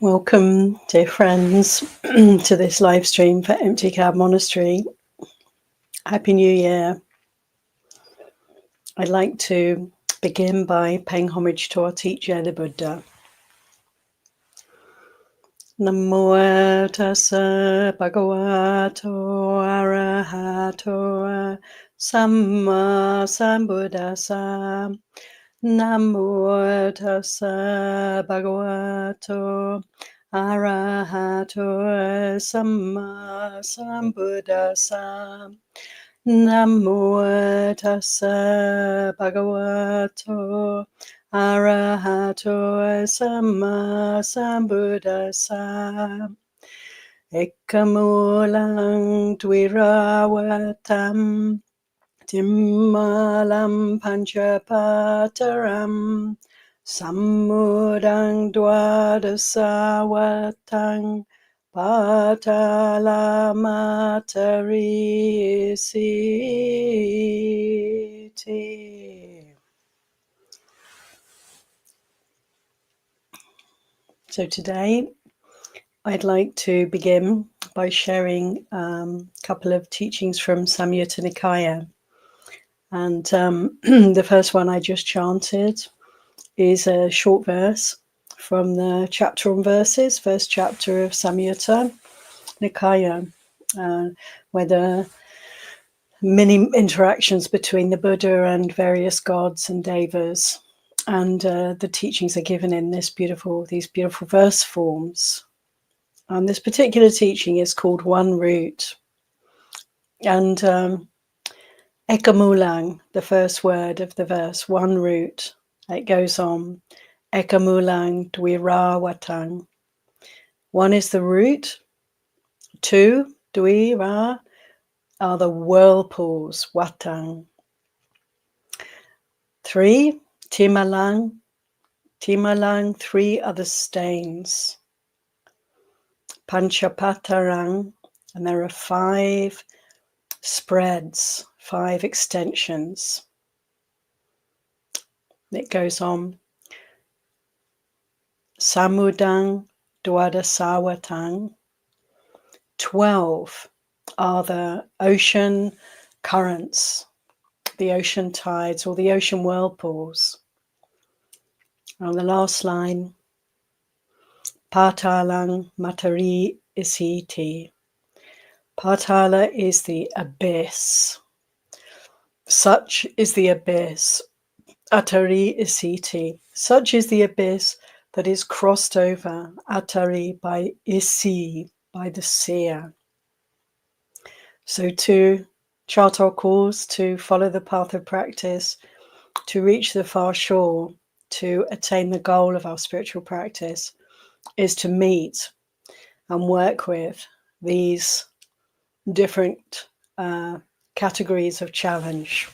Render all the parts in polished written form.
Welcome, dear friends, to this live stream for Empty Cloud Monastery. Happy New Year. I'd like to begin by paying homage to our teacher, the Buddha. Namo tassa bhagavato arahato samma sambuddhassa. Namo tassa bhagavato arahato samma sambuddhassa. Namo tassa bhagavato arahato samma sambuddhassa. Ekamulang dvirawatam Timmalam panchapataram Sammudang dwadasawatang Patalamatari. So today I'd like to begin by sharing a couple of teachings from Samyutta Nikaya. And the first one I just chanted is a short verse from the chapter on verses, first chapter of Samyutta Nikaya, where the many interactions between the Buddha and various gods and devas, and the teachings are given in these beautiful verse forms. And this particular teaching is called One Root. And Ekamulang, the first word of the verse, one root. It goes on. Ekamulang dvirawatang. One is the root. Two, dvira, are the whirlpools, watang. Three, timalang. Timalang, three are the stains. Panchapatarang, and there are 5 spreads, 5 extensions. It goes on. Samudang dwadasawatang. 12 are the ocean currents, the ocean tides, or the ocean whirlpools. On the last line, Patalang matari isiti. Patala is the abyss. Such is the abyss. Atari isiti. Such is the abyss that is crossed over. Atari by isi, by the seer. So to chart our course, to follow the path of practice, to reach the far shore, to attain the goal of our spiritual practice, is to meet and work with these different categories of challenge.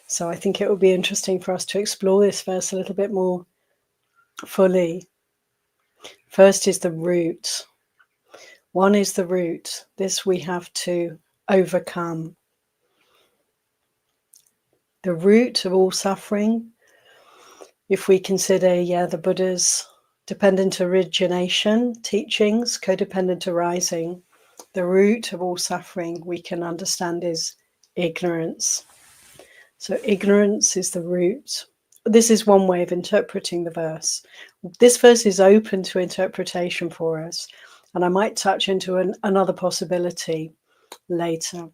So I think it will be interesting for us to explore this verse a little bit more fully. First is the root. One is the root. This we have to overcome. The root of all suffering, if we consider, the Buddha's dependent origination, teachings, codependent arising, the root of all suffering we can understand is ignorance. So ignorance is the root. This is one way of interpreting the verse. This verse is open to interpretation for us, and I might touch into another possibility later.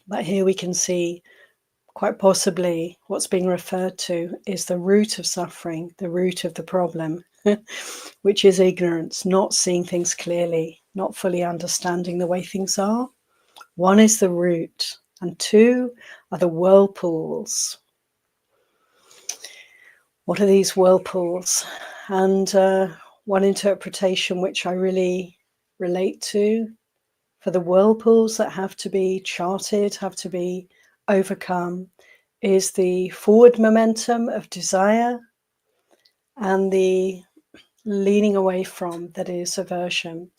But here we can see quite possibly what's being referred to is the root of suffering, the root of the problem, which is ignorance, not seeing things clearly, not fully understanding the way things are. One is the root, and 2 are the whirlpools. What are these whirlpools? And one interpretation which I really relate to for the whirlpools that have to be charted, have to be overcome, is the forward momentum of desire and the leaning away from, that is aversion.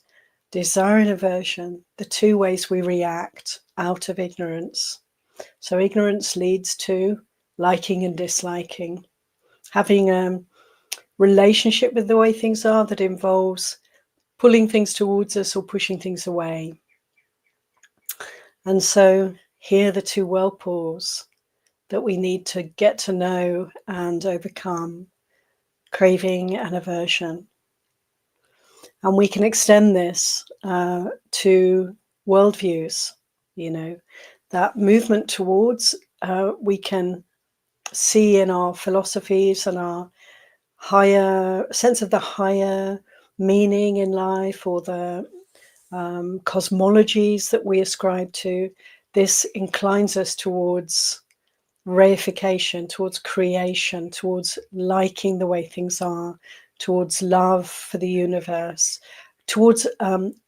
Desire and aversion, the 2 ways we react out of ignorance. So ignorance leads to liking and disliking, having relationship with the way things are that involves pulling things towards us or pushing things away. And so here are the two whirlpools that we need to get to know and overcome: craving and aversion. And we can extend this to worldviews, that movement towards, we can see in our philosophies and our higher sense of the higher meaning in life, or the cosmologies that we ascribe to. This inclines us towards reification, towards creation, towards liking the way things are, towards love for the universe, towards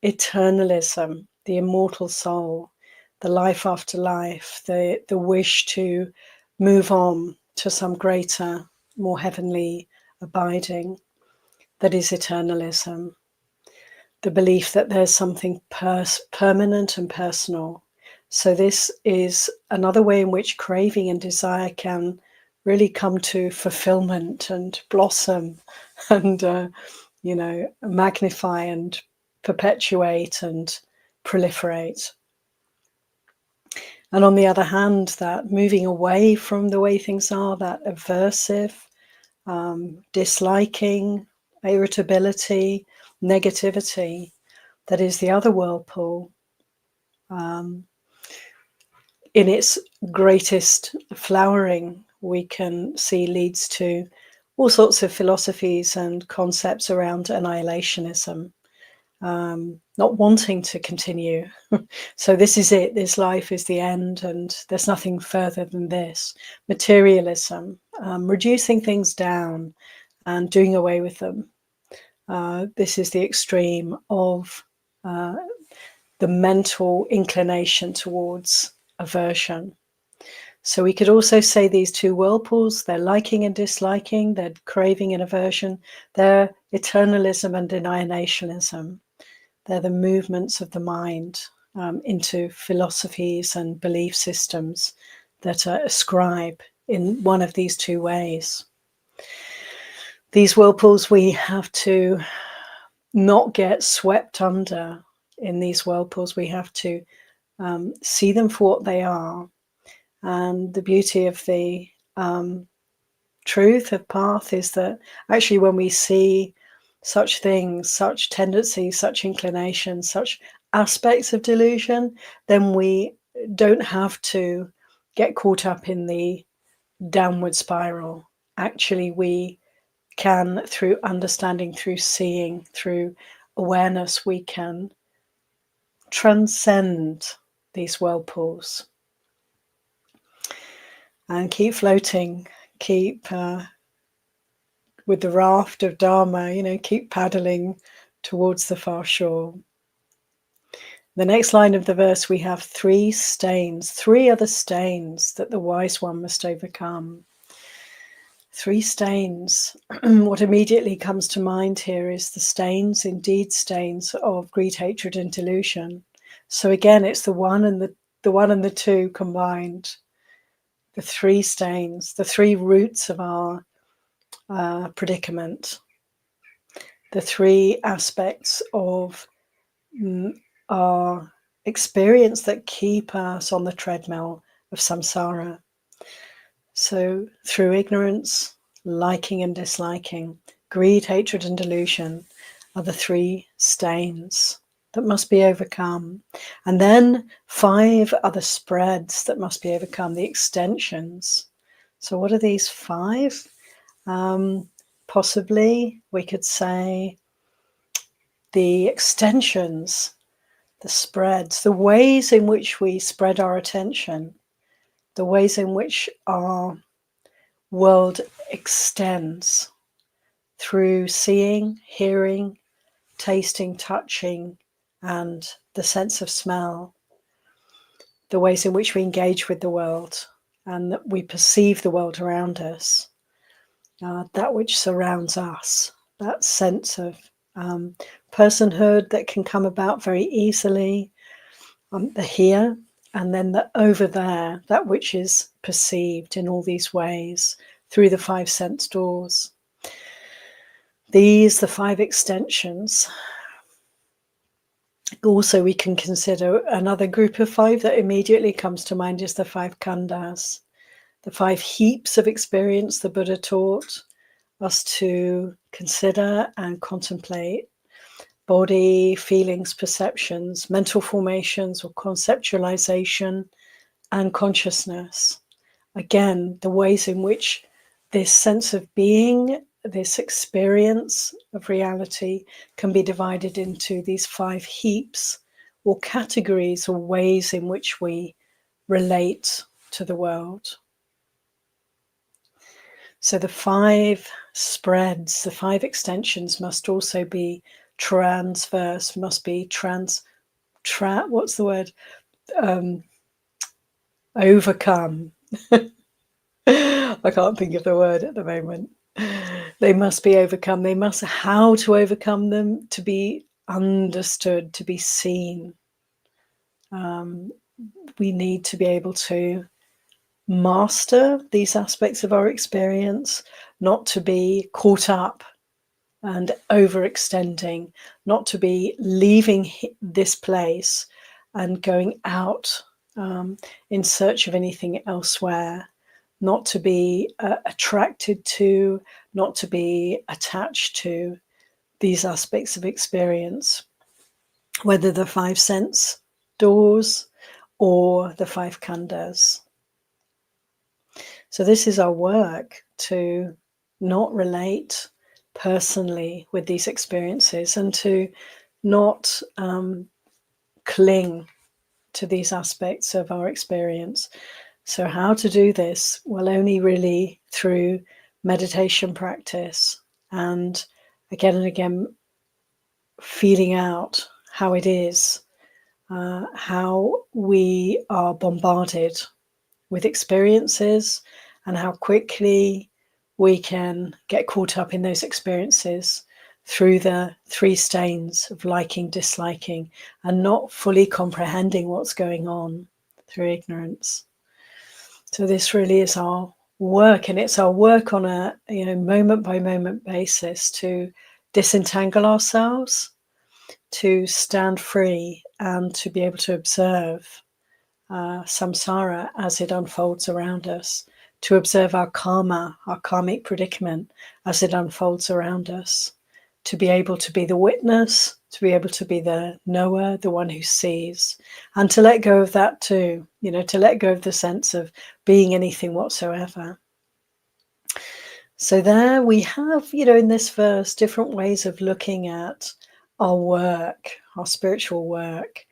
eternalism, the immortal soul, the life after life, the wish to move on to some greater, more heavenly abiding that is eternalism. The belief that there's something permanent and personal. So this is another way in which craving and desire can really come to fulfillment and blossom and, magnify and perpetuate and proliferate. And on the other hand, that moving away from the way things are, that aversive, disliking, irritability, negativity, that is the other whirlpool. In its greatest flowering, we can see leads to all sorts of philosophies and concepts around annihilationism, not wanting to continue. So this is it, this life is the end, and there's nothing further than this. Materialism, reducing things down and doing away with them. This is the extreme of the mental inclination towards aversion. So we could also say these two whirlpools, they're liking and disliking, they're craving and aversion, they're eternalism and annihilationism. They're the movements of the mind into philosophies and belief systems that ascribe in one of these two ways. These whirlpools, we have to not get swept under. In these whirlpools, we have to see them for what they are. And the beauty of the truth of path is that actually when we see such things, such tendencies, such inclinations, such aspects of delusion, then we don't have to get caught up in the downward spiral. Actually, we can, through understanding, through seeing, through awareness, we can transcend these whirlpools and keep floating, keep with the raft of Dharma, keep paddling towards the far shore. The next line of the verse, we have three other stains that the wise one must overcome. Three stains. What immediately comes to mind here is the stains, indeed stains, of greed, hatred, and delusion. So again, it's the one and the two combined. The three stains, the three roots of our predicament, the three aspects of our experience that keep us on the treadmill of samsara. So through ignorance, liking and disliking, greed, hatred, and delusion are the three stains that must be overcome. And then 5 other spreads that must be overcome, the extensions. So what are these 5? Possibly we could say the extensions, the spreads, the ways in which we spread our attention, the ways in which our world extends through seeing, hearing, tasting, touching, and the sense of smell, the ways in which we engage with the world and that we perceive the world around us, that which surrounds us, that sense of personhood that can come about very easily, the here and then the over there, that which is perceived in all these ways through the 5 sense doors. These, the 5 extensions. Also, we can consider another group of 5 that immediately comes to mind is the 5 khandhas, the 5 heaps of experience the Buddha taught us to consider and contemplate: body, feelings, perceptions, mental formations or conceptualization, and consciousness. Again, the ways in which this sense of being, this experience of reality, can be divided into these 5 heaps or categories or ways in which we relate to the world. So the 5 spreads, the 5 extensions must also be transverse, must be what's the word? Overcome. I can't think of the word at the moment. They must be overcome. They must, how to overcome them, to be understood, to be seen. We need to be able to master these aspects of our experience, not to be caught up and overextending, not to be leaving this place and going out in search of anything elsewhere, not to be attracted to, not to be attached to these aspects of experience, whether the 5 sense doors or the 5 khandhas. So this is our work, to not relate personally with these experiences and to not cling to these aspects of our experience. So how to do this? Well, only really through meditation practice and again feeling out how it is, how we are bombarded with experiences and how quickly we can get caught up in those experiences through the 3 stains of liking, disliking, and not fully comprehending what's going on through ignorance. So this really is our work, and it's our work on a moment by moment basis to disentangle ourselves, to stand free, and to be able to observe samsara as it unfolds around us, to observe our karma, our karmic predicament as it unfolds around us, to be able to be the witness, to be able to be the knower, the one who sees, and to let go of that too, to let go of the sense of being anything whatsoever. So there we have, in this verse, different ways of looking at our work, our spiritual work.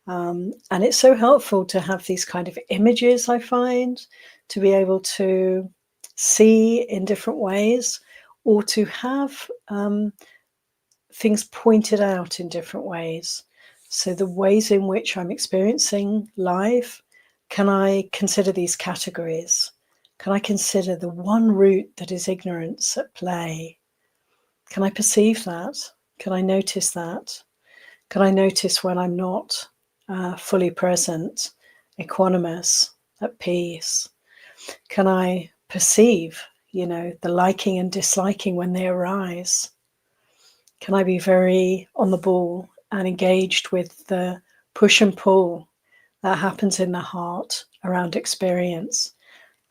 And it's so helpful to have these kind of images, I find, to be able to see in different ways, or to have things pointed out in different ways. So the ways in which I'm experiencing life, can I consider these categories? Can I consider the one root that is ignorance at play? Can I perceive that? Can I notice that? Can I notice when I'm not fully present, equanimous, at peace? Can I perceive, the liking and disliking when they arise? Can I be very on the ball and engaged with the push and pull that happens in the heart around experience?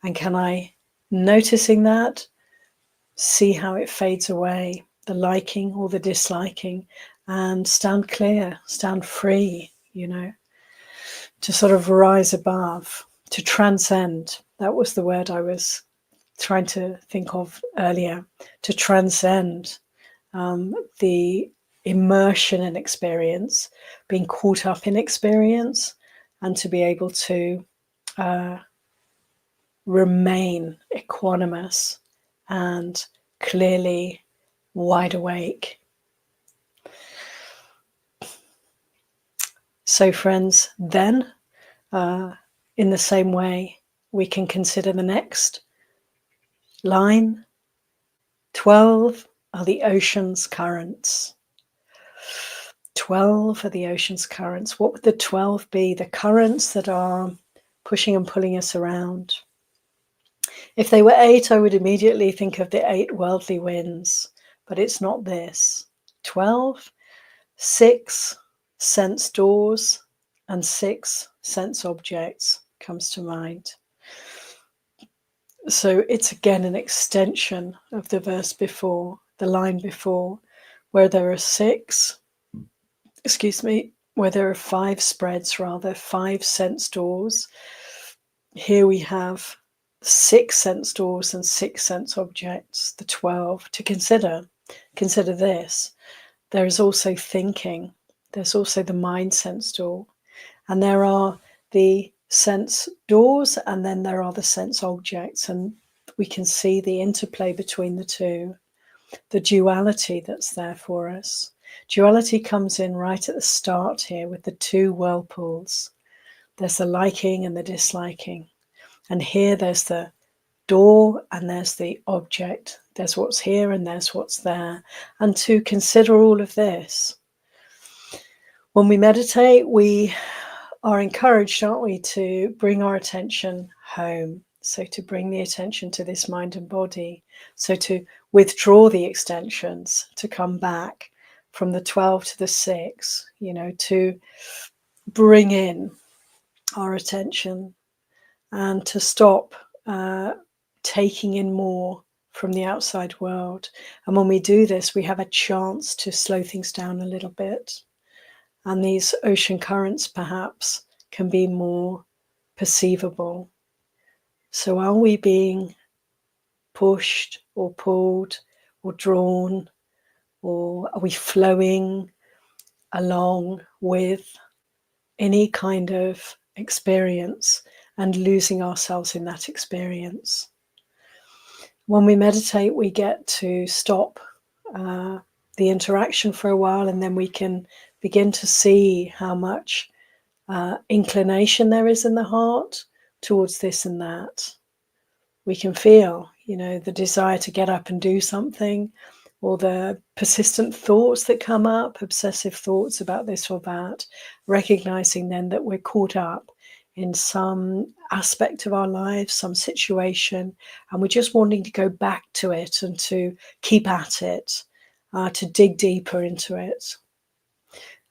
And can I, noticing that, see how it fades away, the liking or the disliking, and stand clear, stand free, to sort of rise above, to transcend. That was the word I was trying to think of earlier, to transcend the immersion in experience, being caught up in experience, and to be able to remain equanimous and clearly wide awake. So friends, then in the same way, we can consider the next line. 12 are the ocean's currents. 12 are the ocean's currents. What would the 12 be? The currents that are pushing and pulling us around. If they were 8, I would immediately think of the 8 worldly winds, but it's not this. 12, 6 sense doors and 6 sense objects comes to mind. So it's again an extension of the verse before, the line before, where there are 6, where there are 5 spreads, rather, 5 sense doors. Here we have 6 sense doors and 6 sense objects, the 12, to consider. Consider this. There is also thinking. There's also the mind sense door. And there are the sense doors, and then there are the sense objects. And we can see the interplay between the two, the duality that's there for us. Duality comes in right at the start here with the 2 whirlpools. There's the liking and the disliking. And here there's the door and there's the object. There's what's here and there's what's there. And to consider all of this, when we meditate, we are encouraged, aren't we, to bring our attention home. So to bring the attention to this mind and body. So to withdraw the extensions, to come back from the 12 to the 6, to bring in our attention and to stop taking in more from the outside world. And when we do this, we have a chance to slow things down a little bit. And these ocean currents perhaps can be more perceivable. So are we being pushed or pulled or drawn, or are we flowing along with any kind of experience and losing ourselves in that experience? When we meditate, we get to stop the interaction for a while, and then we can begin to see how much inclination there is in the heart towards this and that. We can feel, the desire to get up and do something, or the persistent thoughts that come up, obsessive thoughts about this or that, recognizing then that we're caught up in some aspect of our lives, some situation, and we're just wanting to go back to it and to keep at it, to dig deeper into it.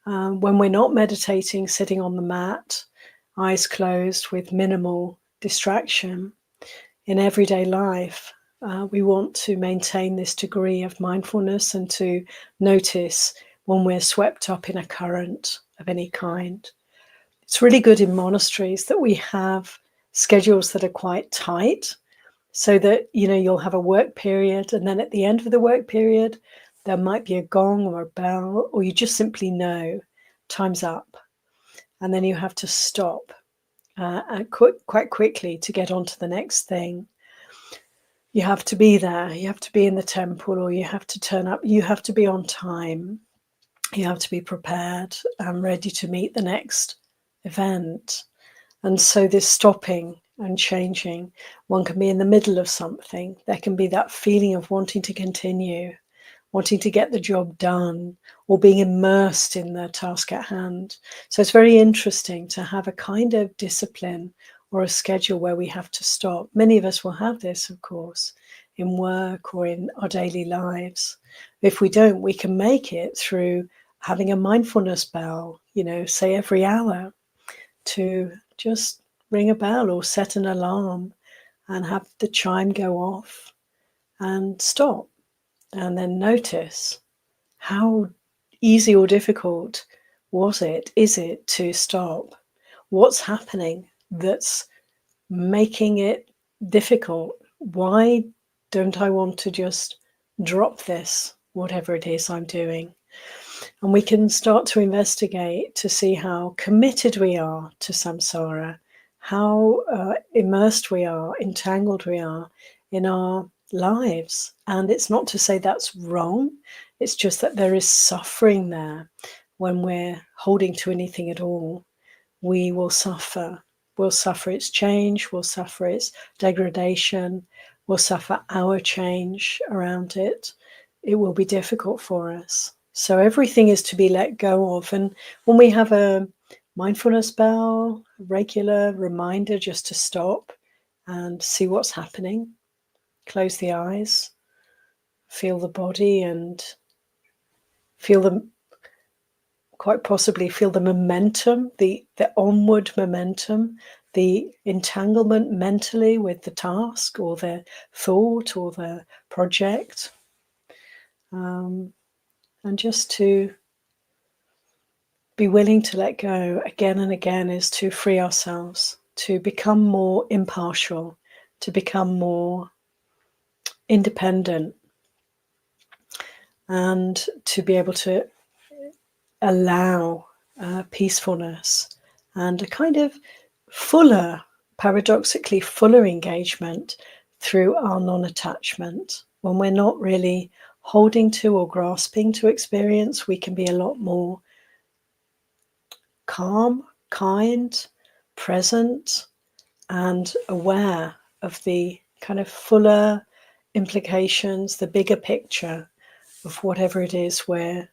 When we're not meditating, sitting on the mat, eyes closed with minimal distraction, in everyday life, we want to maintain this degree of mindfulness and to notice when we're swept up in a current of any kind. It's really good in monasteries that we have schedules that are quite tight, so that, you'll have a work period, and then at the end of the work period, there might be a gong or a bell, or you just simply know time's up. And then you have to stop quite quickly to get on to the next thing. You have to be there, you have to be in the temple, or you have to turn up, you have to be on time, you have to be prepared and ready to meet the next event. And so this stopping and changing, one can be in the middle of something, there can be that feeling of wanting to continue, wanting to get the job done, or being immersed in the task at hand. So it's very interesting to have a kind of discipline or a schedule where we have to stop. Many of us will have this, of course, in work or in our daily lives. If we don't, we can make it through having a mindfulness bell, say every hour, to just ring a bell or set an alarm and have the chime go off and stop. And then notice how easy or difficult is it to stop? What's happening that's making it difficult? Why don't I want to just drop this, whatever it is I'm doing? And we can start to investigate to see how committed we are to samsara, how immersed we are, entangled we are in our lives. And it's not to say that's wrong, it's just that there is suffering there. When we're holding to anything at all, we will suffer. We'll suffer its change, we'll suffer its degradation, we'll suffer our change around it. It will be difficult for us. So everything is to be let go of. And when we have a mindfulness bell, a regular reminder just to stop and see what's happening, close the eyes, feel the body and feel the, quite possibly feel the momentum, the onward momentum, the entanglement mentally with the task or the thought or the project. And just to be willing to let go again and again is to free ourselves, to become more impartial, to become more independent, and to be able to allow peacefulness and a kind of fuller, paradoxically fuller engagement through our non-attachment. When we're not really holding to or grasping to experience, we can be a lot more calm, kind, present, and aware of the kind of fuller implications, the bigger picture of whatever it is we're,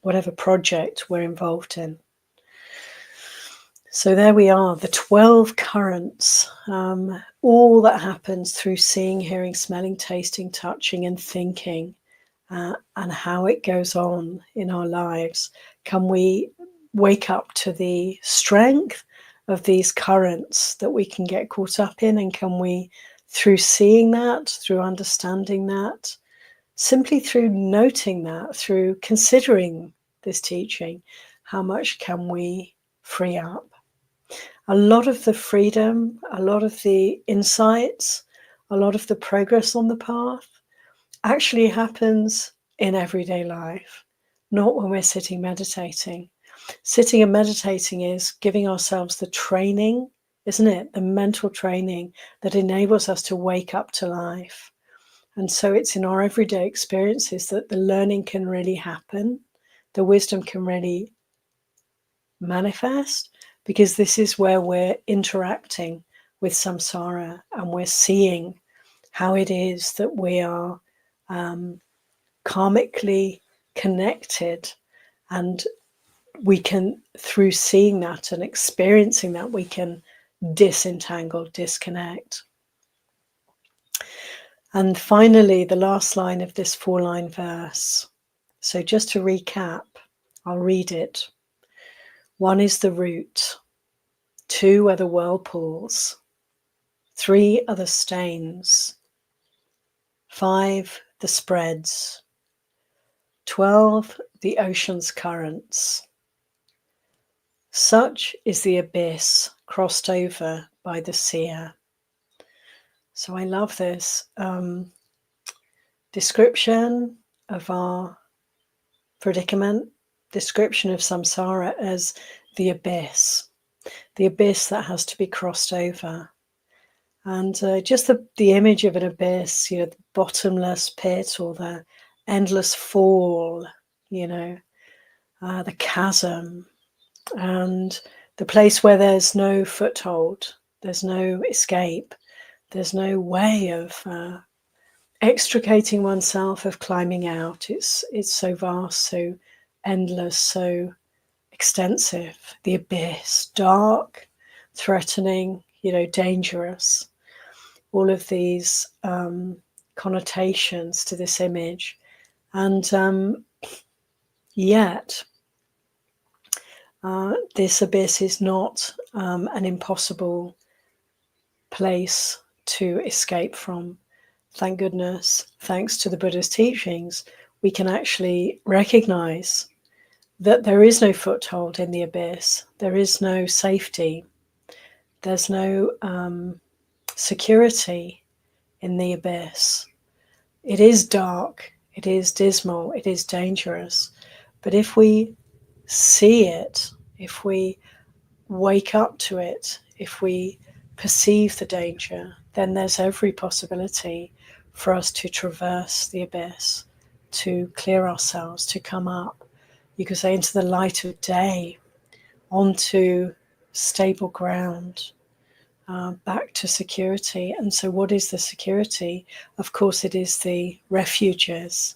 whatever project we're involved in. So there we are, the 12 currents, all that happens through seeing, hearing, smelling, tasting, touching, and thinking, and how it goes on in our lives. Can we wake up to the strength of these currents that we can get caught up in? And can we, through seeing that, through understanding that, simply through noting that, through considering this teaching, how much can we free up? A lot of the freedom, a lot of the insights, a lot of the progress on the path actually happens in everyday life, not when we're sitting meditating. Sitting and meditating is giving ourselves the training, isn't it? The mental training that enables us to wake up to life. And so it's in our everyday experiences that the learning can really happen, the wisdom can really manifest, because this is where we're interacting with samsara and we're seeing how it is that we are karmically connected, and we can, through seeing that and experiencing that, we can disentangle, disconnect. And finally, the last line of this 4-line verse. So just to recap, I'll read it. 1 is the root, 2 are the whirlpools, 3 are the stains, 5 the spreads, 12 the ocean's currents. Such is the abyss crossed over by the seer. So I love this description of our predicament, description of samsara as the abyss that has to be crossed over. And just the image of an abyss, the bottomless pit or the endless fall, the chasm, and the place where there's no foothold, there's no escape, there's no way of extricating oneself, of climbing out. It's so vast, so endless, so extensive. The abyss, dark, threatening, dangerous. All of these connotations to this image. And yet, this abyss is not an impossible place to escape from. Thank goodness, thanks to the Buddha's teachings, we can actually recognize that there is no foothold in the abyss. There is no safety. There's no security in the abyss. It is dark, it is dismal, it is dangerous. But if we see it, if we wake up to it, if we perceive the danger, then there's every possibility for us to traverse the abyss, to clear ourselves, to come up, you could say, into the light of day, onto stable ground, back to security. And so what is the security? Of course, it is the refuges,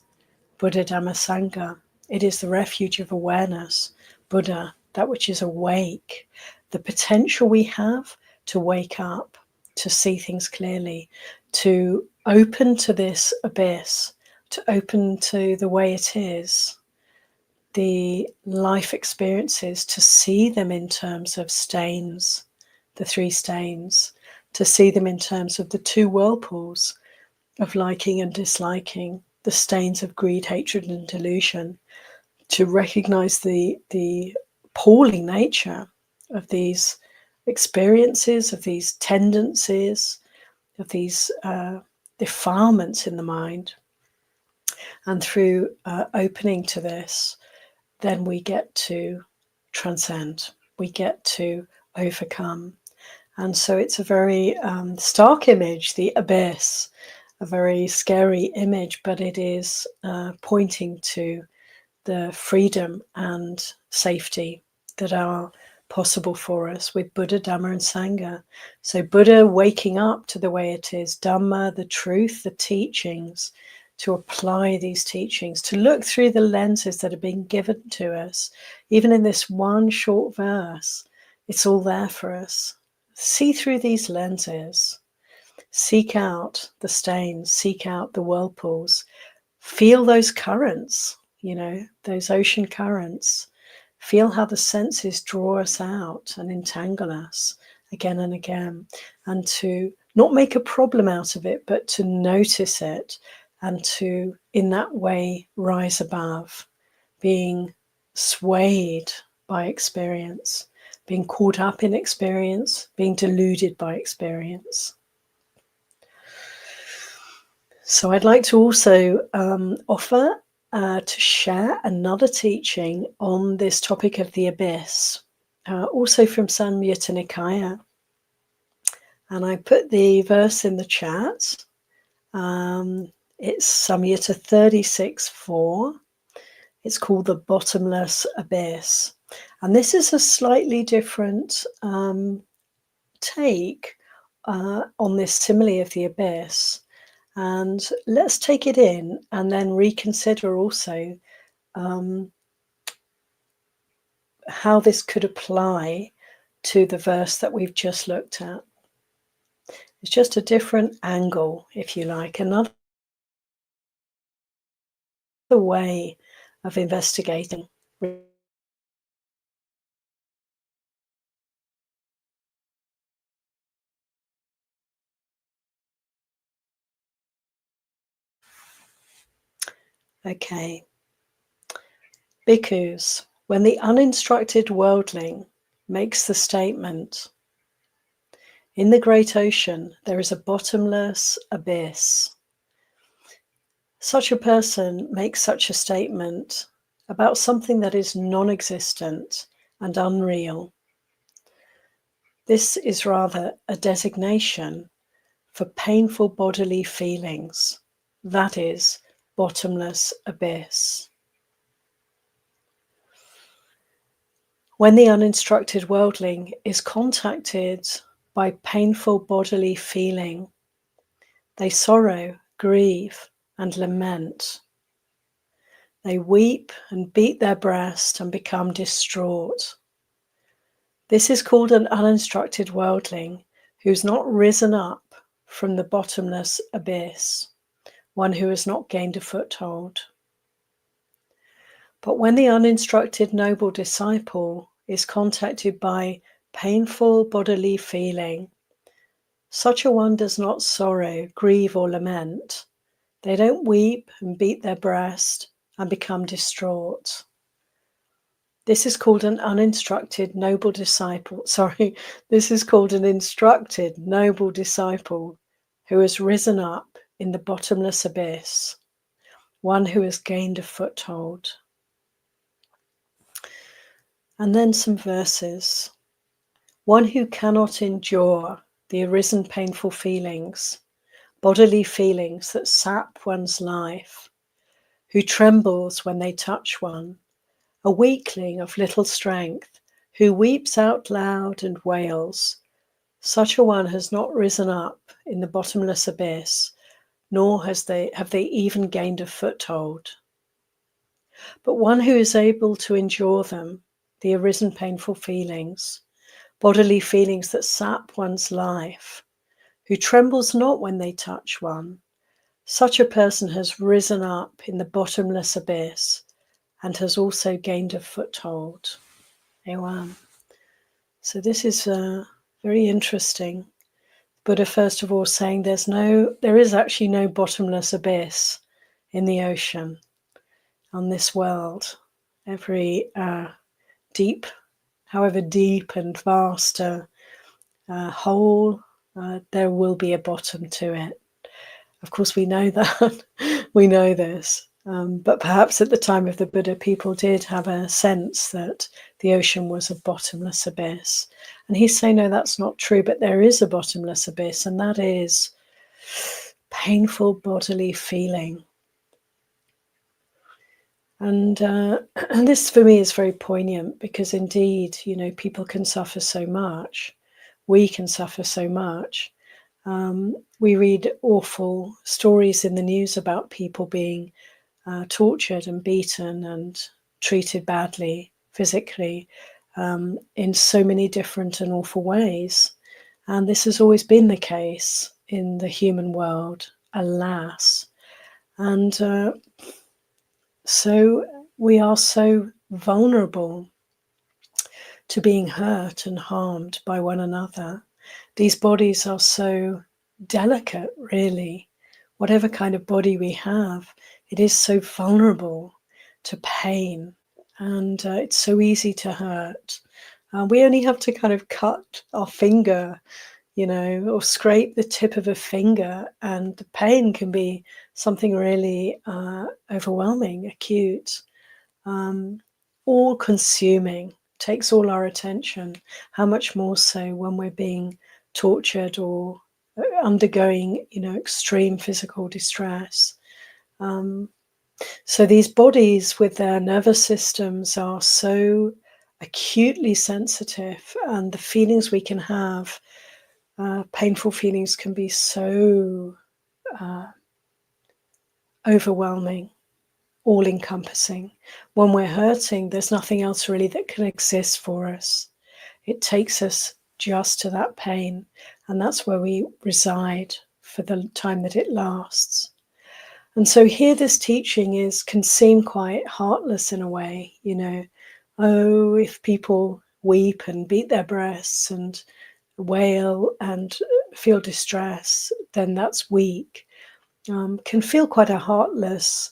Buddha, Dhamma, Sangha. It is the refuge of awareness, Buddha, that which is awake, the potential we have to wake up, to see things clearly, to open to this abyss, to open to the way it is, the life experiences, to see them in terms of stains, the three stains, to see them in terms of the two whirlpools of liking and disliking, the stains of greed, hatred, and delusion, to recognize the appalling nature of these experiences, of these tendencies, of these defilements in the mind. And through opening to this, then we get to transcend, we get to overcome. And so it's a very stark image, the abyss, a very scary image, but it is pointing to the freedom and safety that are possible for us with Buddha, Dhamma, and Sangha. So Buddha waking up to the way it is, Dhamma, the truth, the teachings, to apply these teachings, to look through the lenses that have been given to us. Even in this one short verse, it's all there for us. See through these lenses. Seek out the stains, seek out the whirlpools, feel those currents, those ocean currents. Feel how the senses draw us out and entangle us again and again, and to not make a problem out of it, but to notice it and to, in that way, rise above, being swayed by experience, being caught up in experience, being deluded by experience. So I'd like to also offer to share another teaching on this topic of the abyss, also from Samyutta Nikaya. And I put the verse in the chat. It's Samyutta 36:4. It's called the bottomless abyss. And this is a slightly different take on this simile of the abyss. And let's take it in and then reconsider also how this could apply to the verse that we've just looked at. It's just a different angle, if you like, another way of investigating. Okay. Bhikkhus, when the uninstructed worldling makes the statement, in the great ocean there is a bottomless abyss, such a person makes such a statement about something that is non-existent and unreal. This is rather a designation for painful bodily feelings, that is, bottomless abyss. When the uninstructed worldling is contacted by painful bodily feeling, they sorrow, grieve, and lament. They weep and beat their breast and become distraught. This is called an uninstructed worldling who's not risen up from the bottomless abyss, one who has not gained a foothold. But when the uninstructed noble disciple is contacted by painful bodily feeling, such a one does not sorrow, grieve, or lament. They don't weep and beat their breast and become distraught. This is called an uninstructed noble disciple. This is called an instructed noble disciple who has risen up in the bottomless abyss, one who has gained a foothold. And then some verses. One who cannot endure the arisen painful feelings, bodily feelings that sap one's life, who trembles when they touch one, a weakling of little strength, who weeps out loud and wails, such a one has not risen up in the bottomless abyss, nor have they even gained a foothold. But one who is able to endure them, the arisen painful feelings, bodily feelings that sap one's life, who trembles not when they touch one, Such a person has risen up in the bottomless abyss and has also gained a foothold. Ewan. So this is very interesting. Buddha, first of all, saying there is actually no bottomless abyss in the ocean, on this world. Every deep, however deep and vast hole, there will be a bottom to it. Of course, we know that. We know this. But perhaps at the time of the Buddha, people did have a sense that the ocean was a bottomless abyss. And he's saying, no, that's not true, but there is a bottomless abyss, and that is painful bodily feeling. And this for me is very poignant, because indeed, people can suffer so much. We can suffer so much. We read awful stories in the news about people being tortured and beaten and treated badly physically in so many different and awful ways. And this has always been the case in the human world, alas. And so we are so vulnerable to being hurt and harmed by one another. These bodies are so delicate, really. Whatever kind of body we have, it is so vulnerable to pain, and it's so easy to hurt. We only have to kind of cut our finger, or scrape the tip of a finger, and the pain can be something really overwhelming, acute, all consuming, takes all our attention. How much more so when we're being tortured or undergoing, extreme physical distress. So these bodies with their nervous systems are so acutely sensitive, and the feelings we can have, painful feelings, can be so overwhelming, all-encompassing. When we're hurting, there's nothing else really that can exist for us. It takes us just to that pain, and that's where we reside for the time that it lasts. And so here this teaching can seem quite heartless in a way, oh, if people weep and beat their breasts and wail and feel distress, then that's weak. Can feel quite a heartless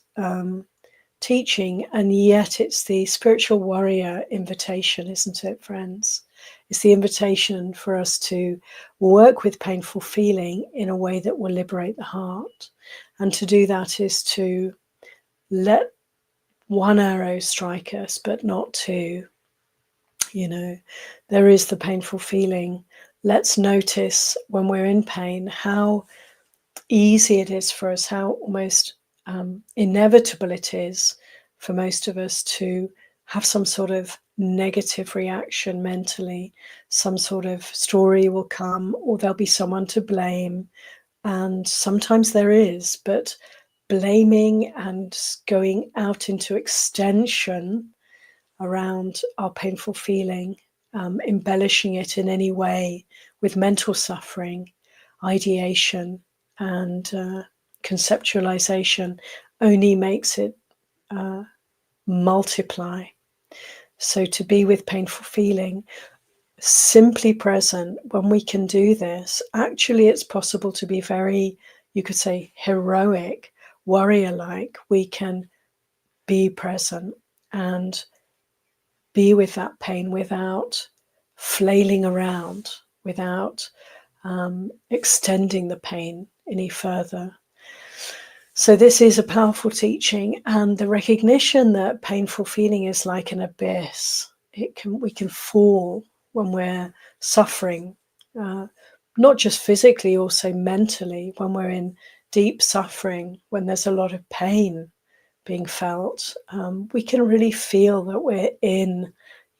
teaching, and yet it's the spiritual warrior invitation, isn't it, friends? It's the invitation for us to work with painful feeling in a way that will liberate the heart. And to do that is to let one arrow strike us, but not two. There is the painful feeling. Let's notice when we're in pain how easy it is for us, how almost inevitable it is for most of us to have some sort of negative reaction mentally. Some sort of story will come, or there'll be someone to blame. And sometimes there is, but blaming and going out into extension around our painful feeling, embellishing it in any way with mental suffering, ideation, and conceptualization, only makes it multiply. So to be with painful feeling, simply present, when we can do this, actually it's possible to be very, you could say, heroic, warrior-like. We can be present and be with that pain without flailing around, without extending the pain any further. So this is a powerful teaching, and the recognition that painful feeling is like an abyss. We can fall when we're suffering, not just physically, also mentally. When we're in deep suffering, when there's a lot of pain being felt, we can really feel that we're in,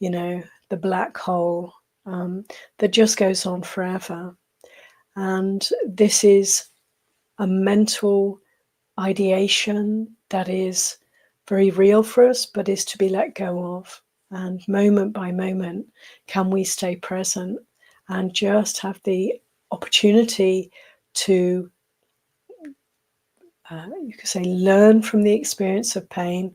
the black hole that just goes on forever. And this is a mental ideation that is very real for us, but is to be let go of. And moment by moment, can we stay present and just have the opportunity to you could say, learn from the experience of pain,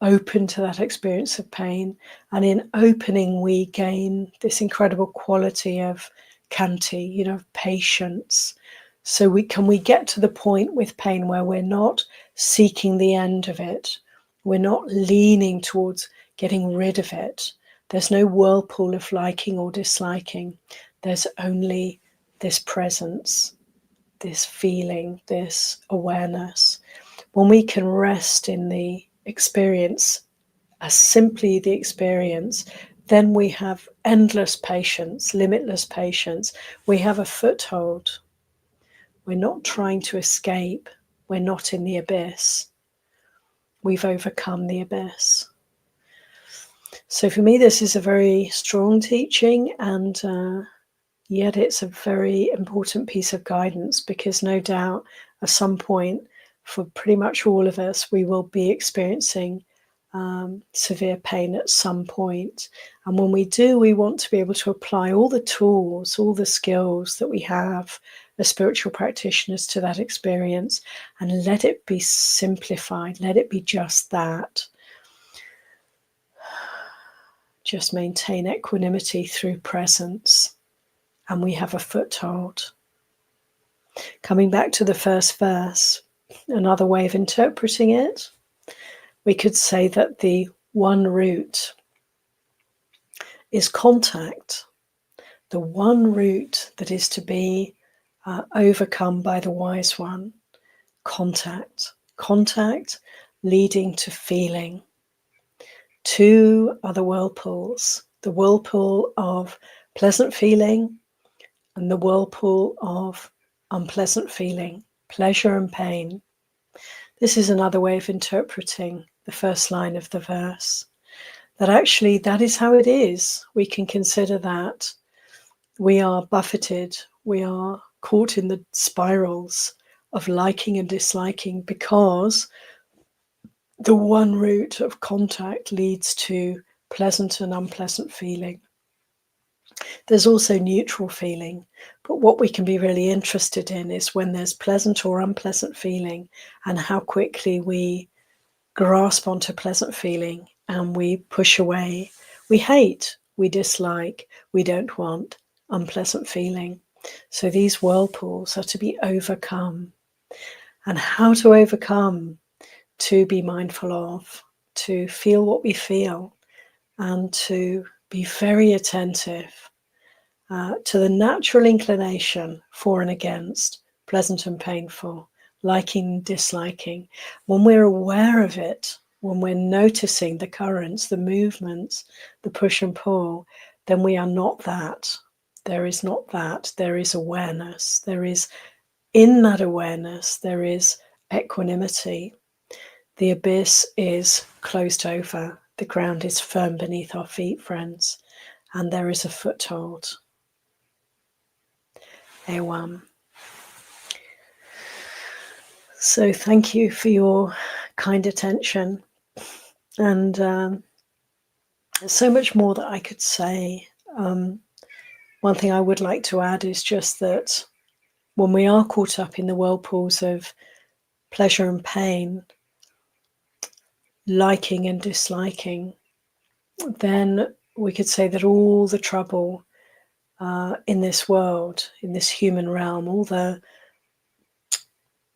open to that experience of pain. And in opening, we gain this incredible quality of khanti, of patience. So we get to the point with pain where we're not seeking the end of it. We're not leaning towards getting rid of it. There's no whirlpool of liking or disliking. There's only this presence, this feeling, this awareness. When we can rest in the experience as simply the experience, then we have endless patience, limitless patience. We have a foothold. We're not trying to escape. We're not in the abyss. We've overcome the abyss. So for me, this is a very strong teaching, and yet it's a very important piece of guidance, because no doubt at some point, for pretty much all of us, we will be experiencing severe pain at some point. And when we do, we want to be able to apply all the tools, all the skills that we have as spiritual practitioners to that experience, and let it be simplified, let it be just that. Just maintain equanimity through presence, and we have a foothold. Coming back to the first verse, another way of interpreting it, we could say that the one root is contact, the one root that is to be overcome by the wise one. Contact leading to feeling. Two are the whirlpools, the whirlpool of pleasant feeling and the whirlpool of unpleasant feeling, pleasure and pain. This is another way of interpreting the first line of the verse, that actually that is how it is. We can consider that we are buffeted, we are caught in the spirals of liking and disliking, because the one root of contact leads to pleasant and unpleasant feeling. There's also neutral feeling, but what we can be really interested in is when there's pleasant or unpleasant feeling, and how quickly we grasp onto pleasant feeling and we push away. We hate, we dislike, we don't want unpleasant feeling. So these whirlpools are to be overcome. And how to overcome? To be mindful of, to feel what we feel, and to be very attentive to the natural inclination for and against, pleasant and painful, liking, disliking. When we're aware of it, when we're noticing the currents, the movements, the push and pull, then we are not that. There is not that. There is awareness. There is, in that awareness, there is equanimity. The abyss is closed over. The ground is firm beneath our feet, friends, and there is a foothold. Ewam. So thank you for your kind attention, and so much more that I could say. One thing I would like to add is just that when we are caught up in the whirlpools of pleasure and pain, liking and disliking, then we could say that all the trouble in this world, in this human realm, all the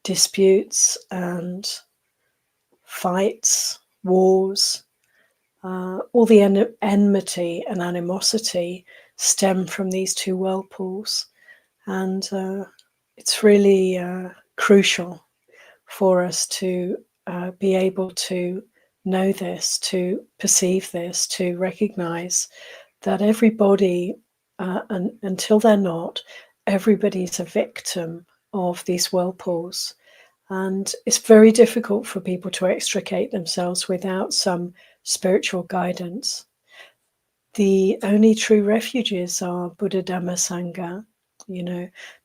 disputes and fights, wars, all the enmity and animosity stem from these two whirlpools. And it's really crucial for us to be able to know this, to perceive this, to recognize that everybody, until they're not, everybody's a victim of these whirlpools. And it's very difficult for people to extricate themselves without some spiritual guidance. The only true refuges are Buddha, Dhamma, Sangha,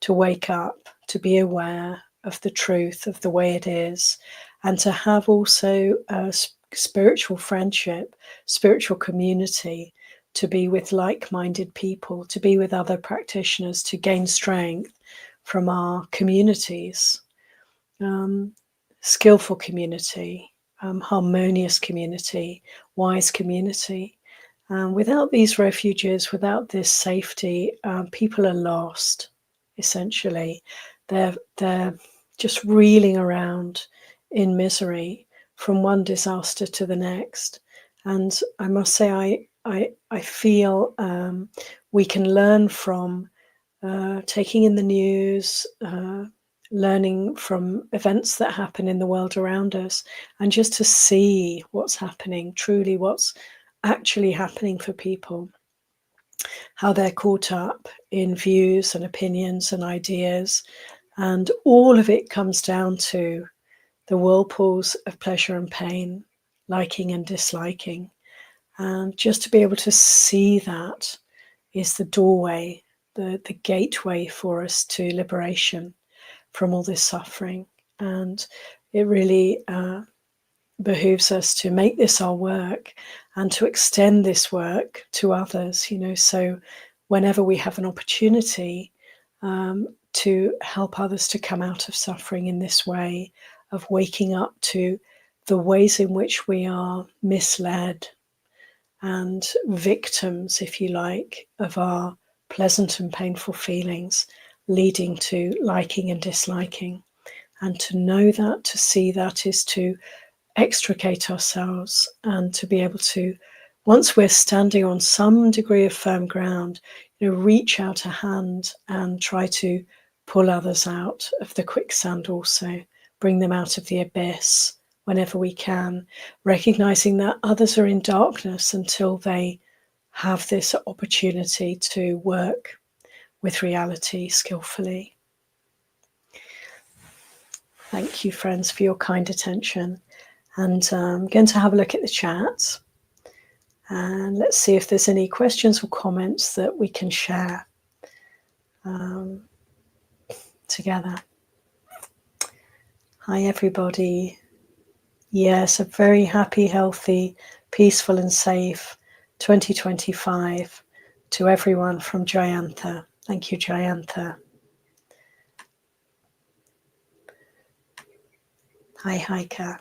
to wake up, to be aware of the truth of the way it is, and to have also a spiritual friendship, spiritual community, to be with like-minded people, to be with other practitioners, to gain strength from our communities. skillful community, harmonious community, wise community. Without these refuges, without this safety, people are lost, essentially. They're just reeling around in misery from one disaster to the next. And I must say, I feel we can learn from taking in the news, learning from events that happen in the world around us, and just to see what's happening, truly what's actually happening for people, how they're caught up in views and opinions and ideas. And all of it comes down to the whirlpools of pleasure and pain, liking and disliking. And just to be able to see that is the doorway, the gateway for us to liberation from all this suffering. And it really behooves us to make this our work and to extend this work to others, so whenever we have an opportunity to help others to come out of suffering in this way of waking up to the ways in which we are misled and victims, if you like, of our pleasant and painful feelings leading to liking and disliking. And to know that, to see that, is to extricate ourselves and to be able to, once we're standing on some degree of firm ground, reach out a hand and try to pull others out of the quicksand also, bring them out of the abyss whenever we can, recognizing that others are in darkness until they have this opportunity to work with reality skillfully. Thank you, friends, for your kind attention. And I'm going to have a look at the chat. And let's see if there's any questions or comments that we can share together. Hi, everybody. Yes, a very happy, healthy, peaceful and safe 2025 to everyone from Jayantha. Thank you, Jayantha. Hi, Heike.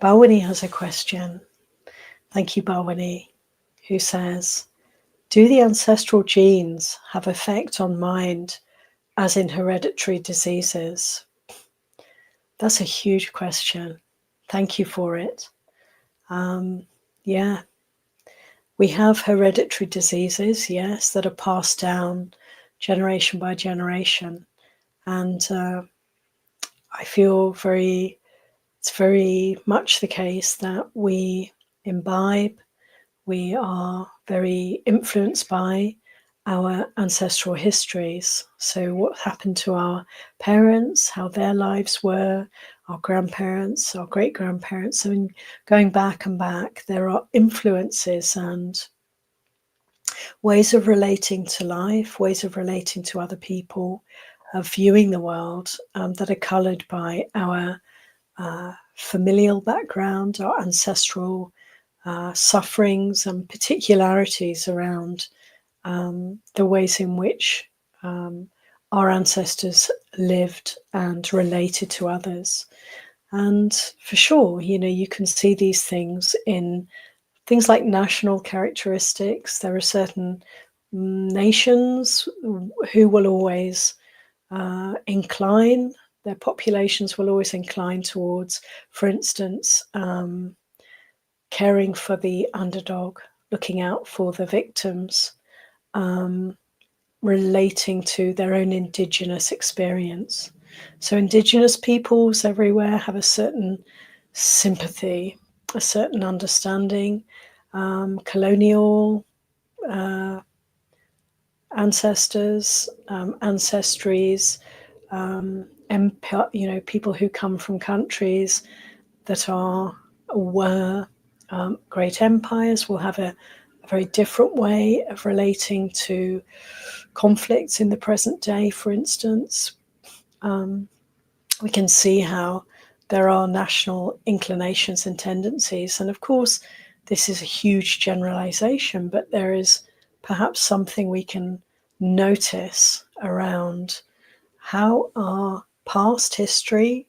Bawani has a question. Thank you, Bawani, who says, do the ancestral genes have effect on mind as in hereditary diseases? That's a huge question. Thank you for it. Yeah, we have hereditary diseases, yes, that are passed down generation by generation. And I feel it's very much the case that we imbibe, we are very influenced by our ancestral histories. So what happened to our parents, how their lives were, our grandparents, our great-grandparents. So going back and back, there are influences and ways of relating to life, ways of relating to other people, of viewing the world that are colored by our familial background, our ancestral sufferings and particularities around the ways in which our ancestors lived and related to others. And for sure, you can see these things in things like national characteristics. There are certain nations who will always incline, their populations will always incline towards, for instance, caring for the underdog, looking out for the victims, relating to their own indigenous experience. So indigenous peoples everywhere have a certain sympathy, a certain understanding. Colonial ancestors, ancestries, people who come from countries that were great empires will have a very different way of relating to conflicts in the present day, for instance. We can see how there are national inclinations and tendencies. And of course, this is a huge generalization, but there is perhaps something we can notice around how our past history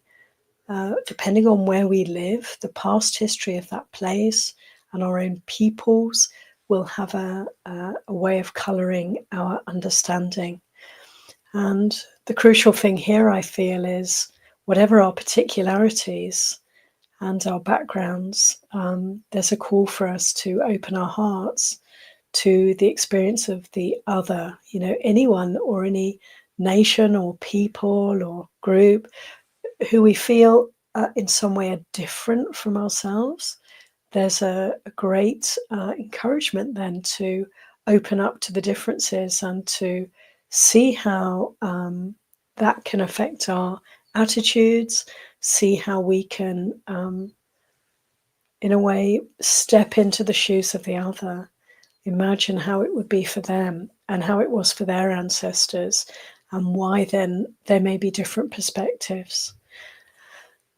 depending on where we live, the past history of that place and our own peoples will have a way of colouring our understanding. And the crucial thing here, I feel, is whatever our particularities and our backgrounds, there's a call for us to open our hearts to the experience of the other, anyone or any nation or people or group who we feel in some way are different from ourselves. There's a great encouragement then to open up to the differences and to see how that can affect our attitudes, see how we can, in a way, step into the shoes of the other, imagine how it would be for them and how it was for their ancestors, and why then there may be different perspectives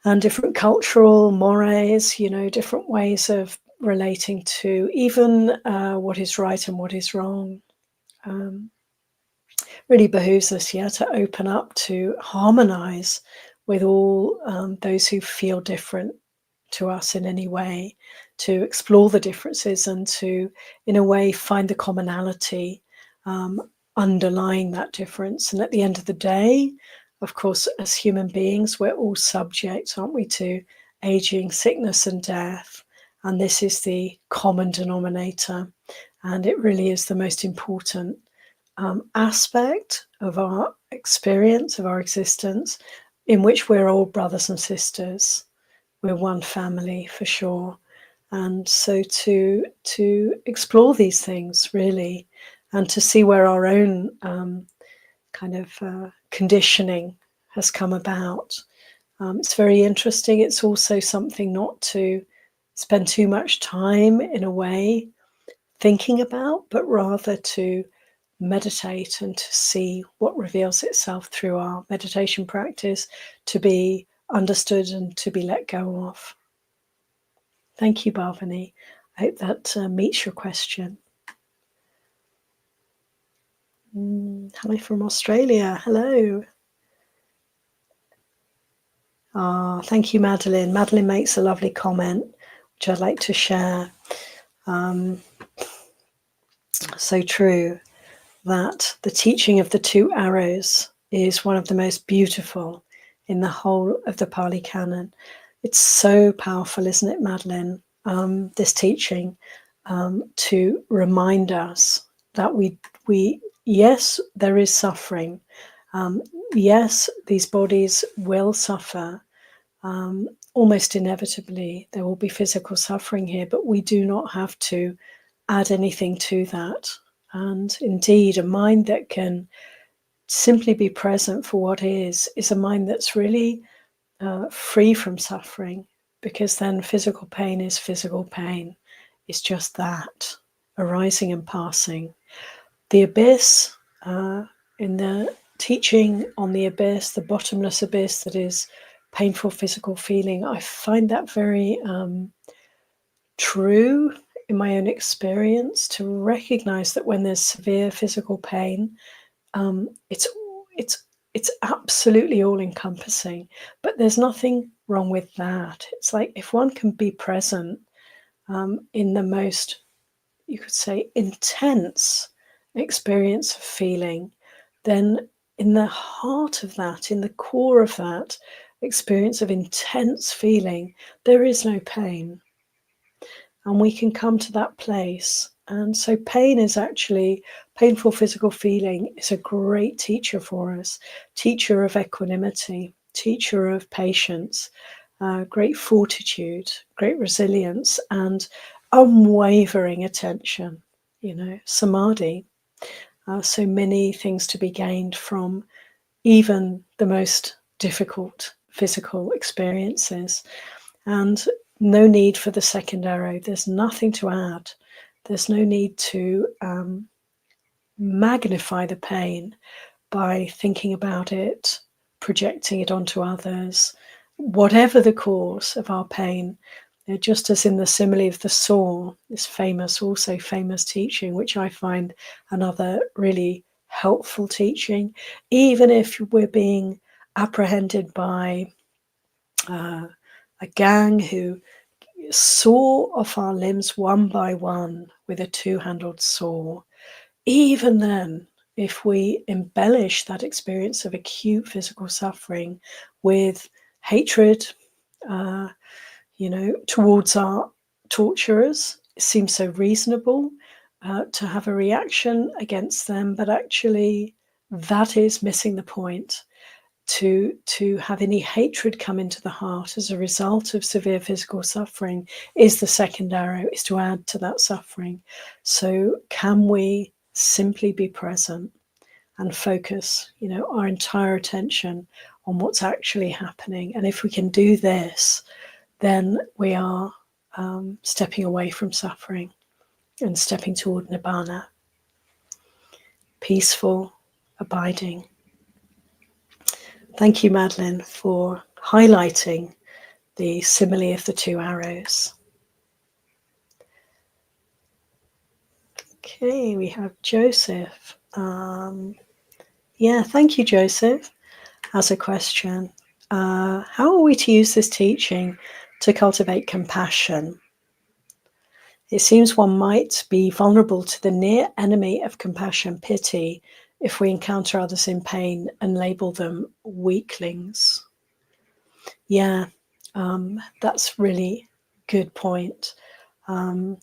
and different cultural mores, different ways of relating to even what is right and what is wrong. Really behooves us, to open up to harmonize with all those who feel different to us in any way, to explore the differences and to, in a way, find the commonality underlying that difference. And at the end of the day, of course, as human beings, we're all subject, aren't we, to aging, sickness, and death. And this is the common denominator. And it really is the most important aspect of our experience, of our existence, in which we're all brothers and sisters. We're one family for sure. And so to explore these things really, and to see where our own kind of conditioning has come about. It's very interesting. It's also something not to spend too much time in a way thinking about, but rather to meditate and to see what reveals itself through our meditation practice, to be understood and to be let go of. Thank you, Bhavani. I hope that meets your question. Hello from Australia. Hello. Thank you, Madeline. Madeline makes a lovely comment, which I'd like to share. So true that the teaching of the two arrows is one of the most beautiful in the whole of the Pali Canon. It's so powerful, isn't it, Madeline? This teaching to remind us that we yes, there is suffering. Yes, these bodies will suffer. Almost inevitably, there will be physical suffering here, but we do not have to add anything to that. And indeed, a mind that can simply be present for what is a mind that's really free from suffering, because then physical pain is physical pain. It's just that, arising and passing. The abyss, in the teaching on the abyss, the bottomless abyss that is painful physical feeling, I find that very true in my own experience, to recognize that when there's severe physical pain, it's absolutely all-encompassing, but there's nothing wrong with that. It's like if one can be present in the most, you could say, intense experience of feeling, then in the heart of that, in the core of that experience of intense feeling, there is no pain. And we can come to that place. And so pain is actually, painful physical feeling is a great teacher for us, teacher of equanimity, teacher of patience, great fortitude, great resilience, and unwavering attention, samadhi. So many things to be gained from even the most difficult physical experiences. And no need for the second arrow. There's nothing to add. There's no need to magnify the pain by thinking about it, projecting it onto others, whatever the cause of our pain. Just as in the simile of the saw, this also famous teaching, which I find another really helpful teaching, even if we're being apprehended by a gang who saw off our limbs one by one with a two-handled saw. Even then, if we embellish that experience of acute physical suffering with hatred, towards our torturers, it seems so reasonable to have a reaction against them, but actually that is missing the point. To have any hatred come into the heart as a result of severe physical suffering is the second arrow, is to add to that suffering. So can we simply be present and focus, our entire attention on what's actually happening? And if we can do this, then we are stepping away from suffering and stepping toward nibbana, peaceful, abiding. Thank you, Madeline, for highlighting the simile of the two arrows. Okay, we have Joseph. Thank you, Joseph. As a question, how are we to use this teaching to cultivate compassion? It seems one might be vulnerable to the near enemy of compassion, pity, if we encounter others in pain and label them weaklings. Yeah, that's really good point. When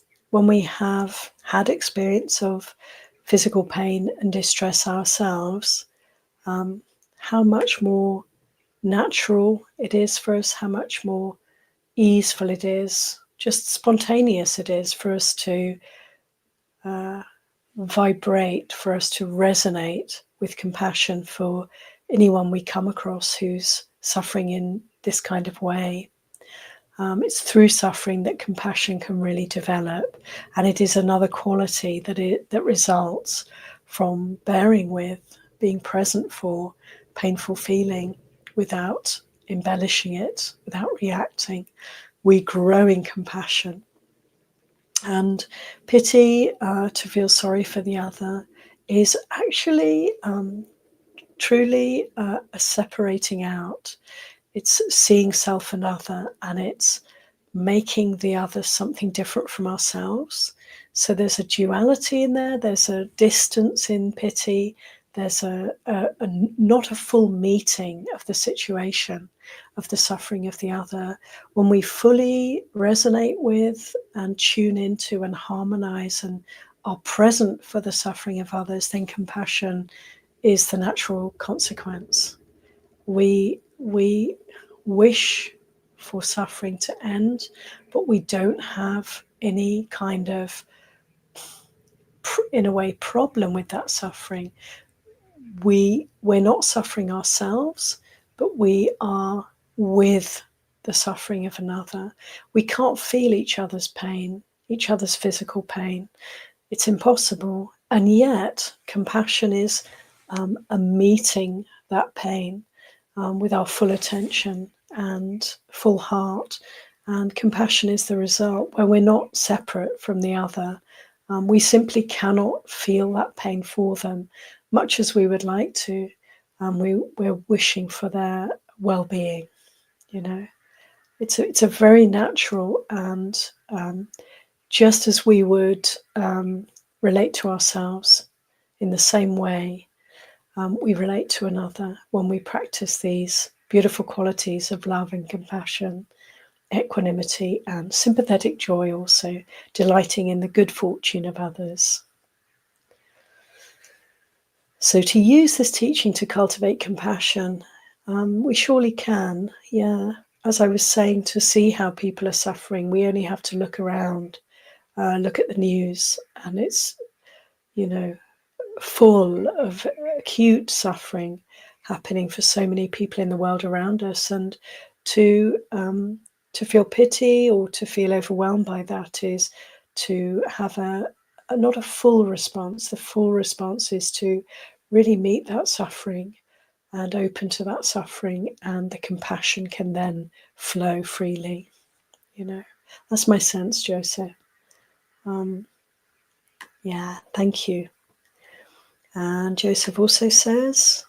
we have had experience of physical pain and distress ourselves, how much more natural it is for us, how much more easeful it is, just spontaneous it is for us to vibrate, for us to resonate with compassion for anyone we come across who's suffering in this kind of way. It's through suffering that compassion can really develop, and it is another quality that results from bearing with, being present for painful feeling without embellishing it, without reacting. We grow in compassion. And pity, to feel sorry for the other, is actually truly a separating out. It's seeing self and other, and it's making the other something different from ourselves. So there's a duality in there, there's a distance in pity, there's not a full meeting of the situation, of the suffering of the other. When we fully resonate with and tune into and harmonize and are present for the suffering of others, then compassion is the natural consequence. We wish for suffering to end, but we don't have any kind of, in a way, problem with that suffering. We're not suffering ourselves, but we are with the suffering of another. We can't feel each other's pain, each other's physical pain. It's impossible. And yet, compassion is a meeting that pain with our full attention and full heart. And compassion is the result where we're not separate from the other. We simply cannot feel that pain for them, much as we would like to. We're wishing for their well-being. It's a very natural, and just as we would relate to ourselves in the same way, we relate to another when we practice these beautiful qualities of love and compassion, equanimity, and sympathetic joy, also delighting in the good fortune of others. So to use this teaching to cultivate compassion, we surely can. As I was saying, to see how people are suffering, we only have to look around, look at the news, and it's, full of acute suffering happening for so many people in the world around us. And to feel pity or to feel overwhelmed by that is to have not a full response. The full response is to really meet that suffering and open to that suffering, and the compassion can then flow freely. That's my sense, Joseph. Thank you. And Joseph also says,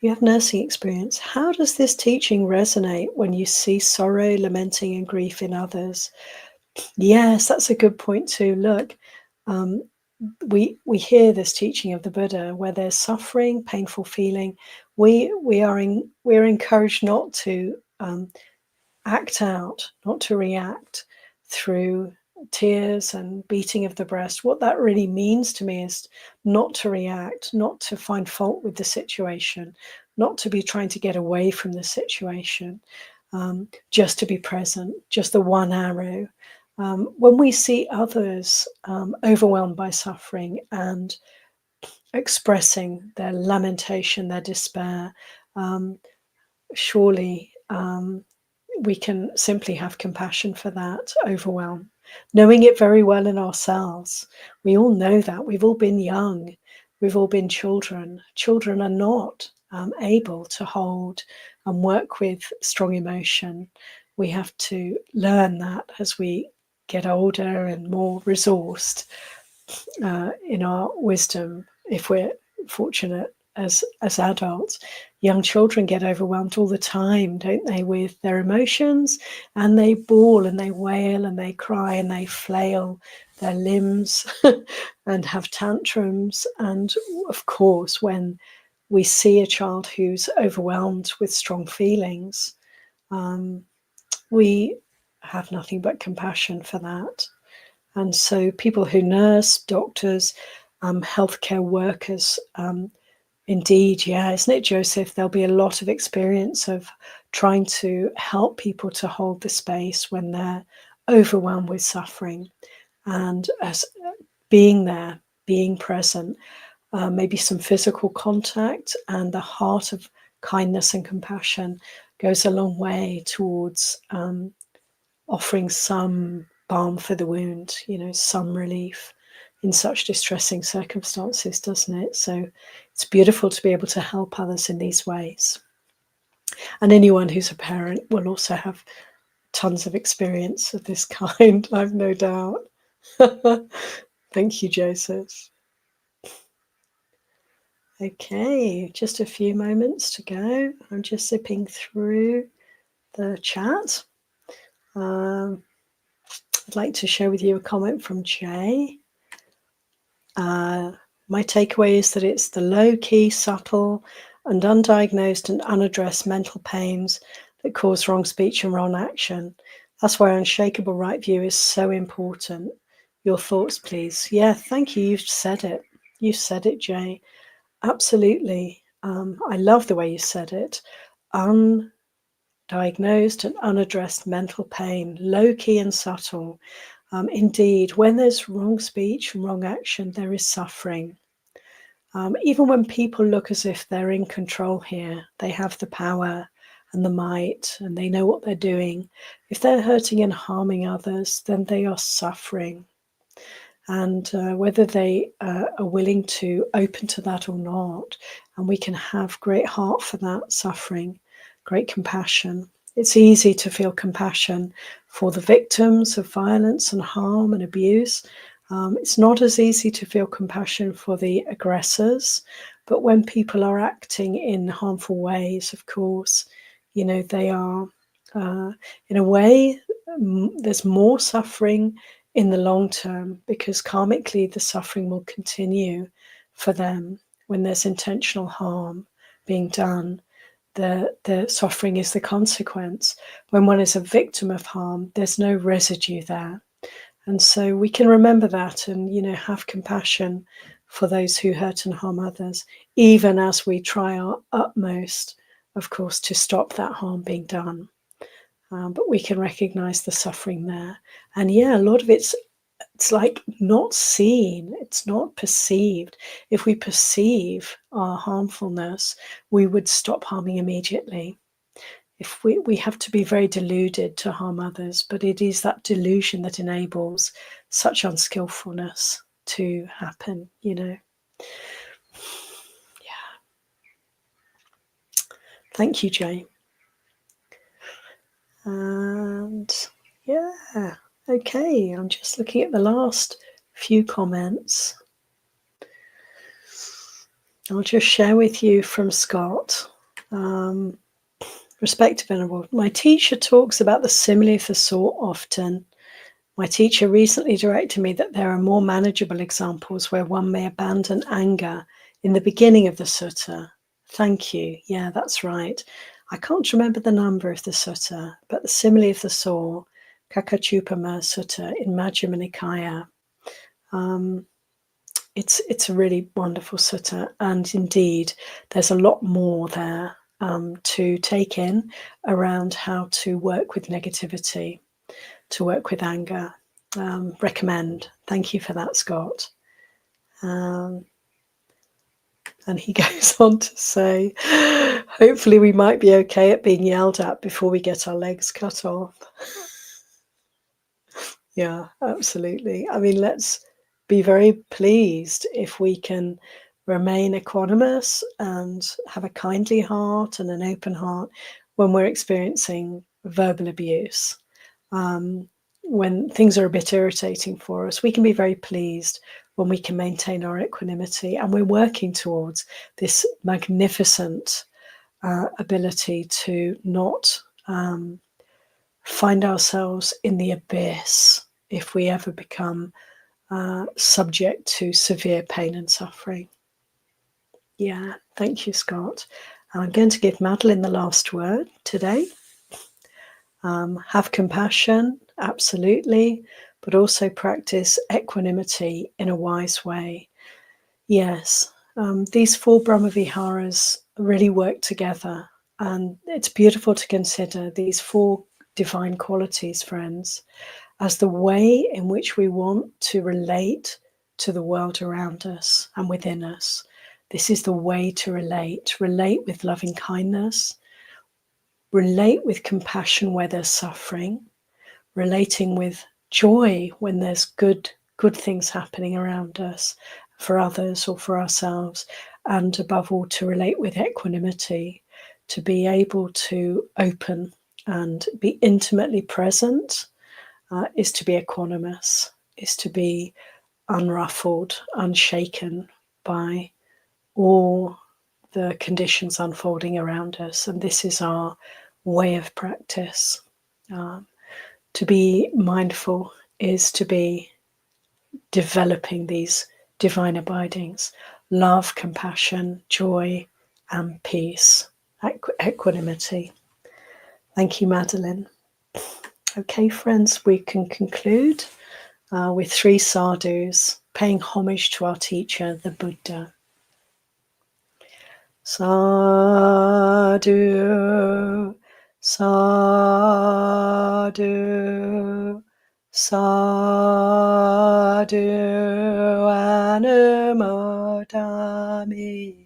You have nursing experience. How does this teaching resonate when you see sorrow, lamenting, and grief in others? Yes, that's a good point too. Look, we hear this teaching of the Buddha where there's suffering, painful feeling. We're encouraged not to act out, not to react through tears and beating of the breast. What that really means to me is not to react, not to find fault with the situation, not to be trying to get away from the situation, just to be present, just the one arrow. When we see others overwhelmed by suffering and expressing their lamentation, their despair, surely we can simply have compassion for that overwhelm, knowing it very well in ourselves. We all know that. We've all been young. We've all been children. Children are not able to hold and work with strong emotion. We have to learn that as we get older and more resourced in our wisdom, if we're fortunate as adults. Young children get overwhelmed all the time, don't they, with their emotions, and they bawl and they wail and they cry and they flail their limbs and have tantrums. And of course, when we see a child who's overwhelmed with strong feelings, we have nothing but compassion for that. And so people who nurse, doctors, healthcare workers, indeed, yeah, isn't it, Joseph? There'll be a lot of experience of trying to help people to hold the space when they're overwhelmed with suffering, and as being there, being present, maybe some physical contact, and the heart of kindness and compassion goes a long way towards offering some balm for the wound, some relief in such distressing circumstances, doesn't it? So it's beautiful to be able to help others in these ways. And anyone who's a parent will also have tons of experience of this kind, I've no doubt. Thank you, Joseph. Okay, just a few moments to go. I'm just zipping through the chat. I'd like to share with you a comment from Jay. My takeaway is that it's the low-key, subtle, and undiagnosed and unaddressed mental pains that cause wrong speech and wrong action. That's why unshakable right view is so important. Your thoughts, please. Yeah, thank you. You've said it. You said it, Jay. Absolutely. I love the way you said it. Undiagnosed and unaddressed mental pain, low-key and subtle. Indeed, when there's wrong speech and wrong action, there is suffering. Even when people look as if they're in control here, they have the power and the might, and they know what they're doing. If they're hurting and harming others, then they are suffering. And whether they are willing to open to that or not, and we can have great heart for that suffering, great compassion. It's easy to feel compassion for the victims of violence and harm and abuse. It's not as easy to feel compassion for the aggressors, but when people are acting in harmful ways, of course, they are, in a way, there's more suffering in the long term, because karmically the suffering will continue for them when there's intentional harm being done. The suffering is the consequence. When one is a victim of harm, there's no residue there. And so we can remember that and, have compassion for those who hurt and harm others, even as we try our utmost, of course, to stop that harm being done. But we can recognize the suffering there. And yeah, a lot of it's like not seen, it's not perceived. If we perceive our harmfulness, we would stop harming immediately. If we have to be very deluded to harm others, but it is that delusion that enables such unskillfulness to happen, Yeah. Thank you, Jay. And yeah, okay, I'm just looking at the last few comments. I'll just share with you from Scott. Respect, Venerable. My teacher talks about the simile of the saw often. My teacher recently directed me that there are more manageable examples where one may abandon anger in the beginning of the sutta. Thank you. Yeah, that's right. I can't remember the number of the sutta, but the simile of the saw, Kakachupama Sutta in Majjhima Nikaya. It's a really wonderful sutta, and indeed, there's a lot more there to take in around how to work with negativity, to work with anger. Recommend. Thank you for that, Scott. And he goes on to say, hopefully we might be okay at being yelled at before we get our legs cut off. Yeah, absolutely. I mean, let's be very pleased if we can remain equanimous and have a kindly heart and an open heart when we're experiencing verbal abuse. When things are a bit irritating for us, we can be very pleased when we can maintain our equanimity, and we're working towards this magnificent ability to not find ourselves in the abyss if we ever become subject to severe pain and suffering. Yeah, thank you, Scott. And I'm going to give Madeline the last word today. Have compassion, absolutely, but also practice equanimity in a wise way. Yes, these four Brahmaviharas really work together, and it's beautiful to consider these four divine qualities, friends, as the way in which we want to relate to the world around us and within us. This is the way to relate with loving kindness, relate with compassion where there's suffering, relating with joy when there's good things happening around us for others or for ourselves, and above all to relate with equanimity, to be able to open and be intimately present, is to be equanimous, is to be unruffled, unshaken by all the conditions unfolding around us. And this is our way of practice. To be mindful is to be developing these divine abidings: love, compassion, joy, and peace, equanimity. Thank you, Madeline. Okay, friends, we can conclude with three sadhus paying homage to our teacher, the Buddha. Sadhu, sadhu, sadhu, anumodami.